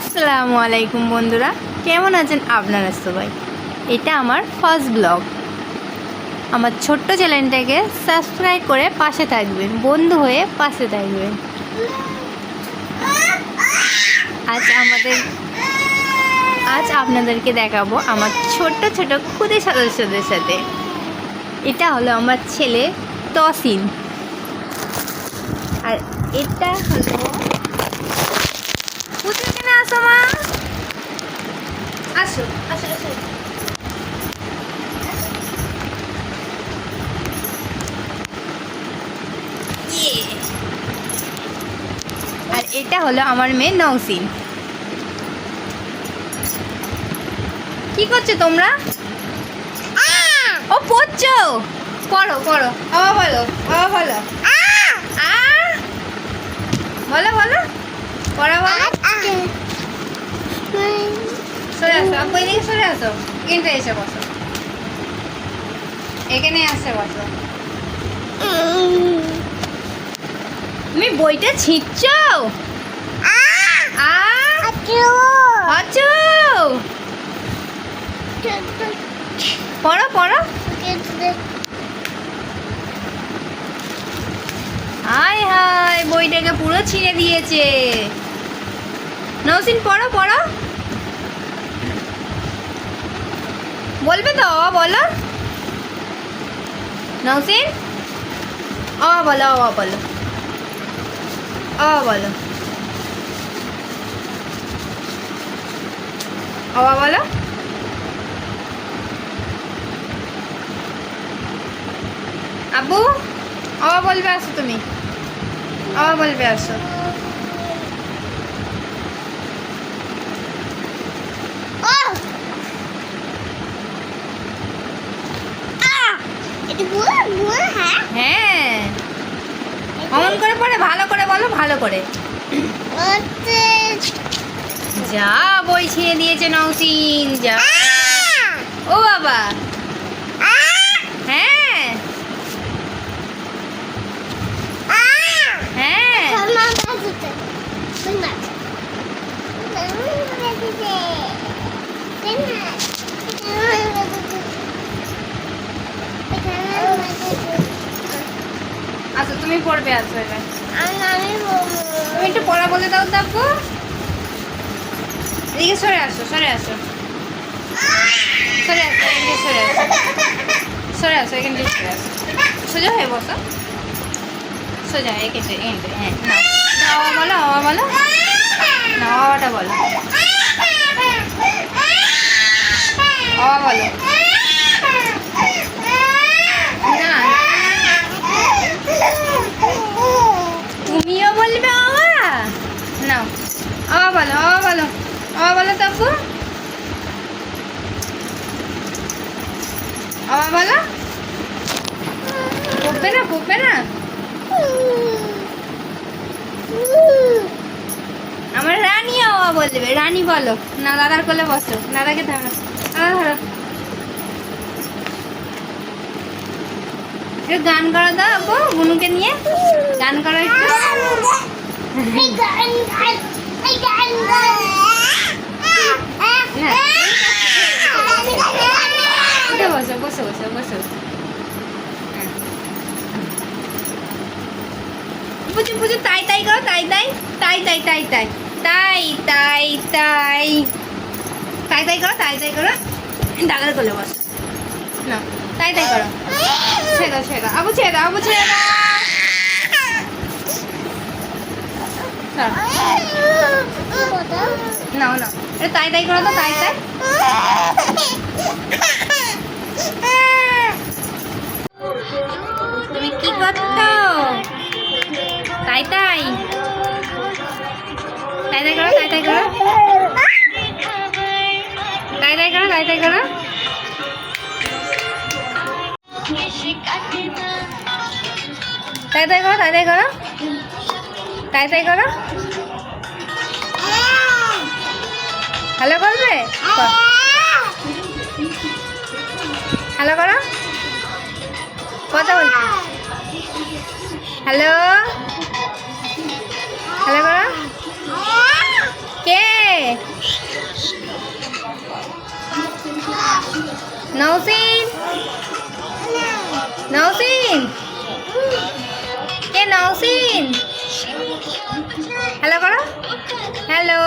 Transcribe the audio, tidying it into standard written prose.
আসসালামু আলাইকুম বন্ধুরা, কেমন আছেন আপনারা সবাই? এটা আমার ফার্স্ট ব্লগ। আমার ছোট্ট চ্যানেলটাকে সাবস্ক্রাইব করে পাশে থাকবেন, বন্ধু হয়ে পাশে থাকবেন। আজ আপনাদেরকে দেখাবো আমার ছোট্ট ছোট খুদে সদস্যদের সাথে। এটা হলো আমার ছেলে তসিন, আর এটা হলো আসো মা, আসো আসো আসো। আর এটা হলো আমার মেয়ে নওসিন। কি করছো তোমরা? ও পড়ছো, পড়ো পড়ো, আবার বলো, আবার বলো, বলো বলো, পড়া বলো। সরে আসো, আপু এদিকে সরে আসো, এখানটা এসে বসো, এখানে আসে বসো। তুমি বইটা ছিঁড়ছো? পড়ো পড়ো। হায় হায়, বইটাকে পুরো ছিঁড়ে দিয়েছে। নওসিন পড়ো পড়ো, বলবে তো? বলো নওসিন, বলো বলো, বলো, বলো। আব্বু বলবে আসো, তুমি বলবে আসো। হ্যাঁ, অমন করে পড়ে, ভালো করে বলো, ভালো করে। যা বই ছিঁড়ে দিয়েছে নওসিন, যা। ও বাবা, হ্যাঁ হ্যাঁ। আচ্ছা তুমি পড়বে, আসো এবার তুমি একটু পড়া বলে দাও তো আপু। এদিকে সরে আসো, সরে আসো, সরে আসো, এখানে সরে আসো, সরে আসো, এখানে সরে আসো, সোজা হয়ে বসো, সোজা এখানে। হ্যাঁ, না বলো, বলো না, ওটা বলো, বলো না, তুমিও বলবে না, বলো বলো, বলো তবু, বলো। পড়বে না, পড়বে না। আমার রানী বলবে, রানী বলো না। দাদার কোলে বসো, দাদাকে ধরো, দাদা ধরো। গান করো দাও আপু, বুনুকে নিয়ে গান করো একটু। বসো বসো বসো বসো। পুজো পুজো, তাই তাই করো, তাই তাই তাই তাই তাই তাই তাই তাই তাই তাই তাই করো, তাই তাই করো। দাদার কোলে বসো না, তাই তাই করো। ছেড়ে দাও, ছেড়ে দাও আবু, ছেড়ে দাও আবু, ছেড়ে দাও। না না, এটা তাই তাই করো তো, তাই তাই। তুমি কি করছো? তাই তাই তাই তাই করো, তাই তাই করো, তাই তাই করো, তাই তাই করো। তাই তাই করো, তাই তাই করো, তাই তাই করো। হ্যালো বলবে, হ্যালো করো, কথা বলছি। হ্যালো, হ্যালো করো। কে? নওসিন নওসিন কে নওসিন হ্যালো করো হ্যালো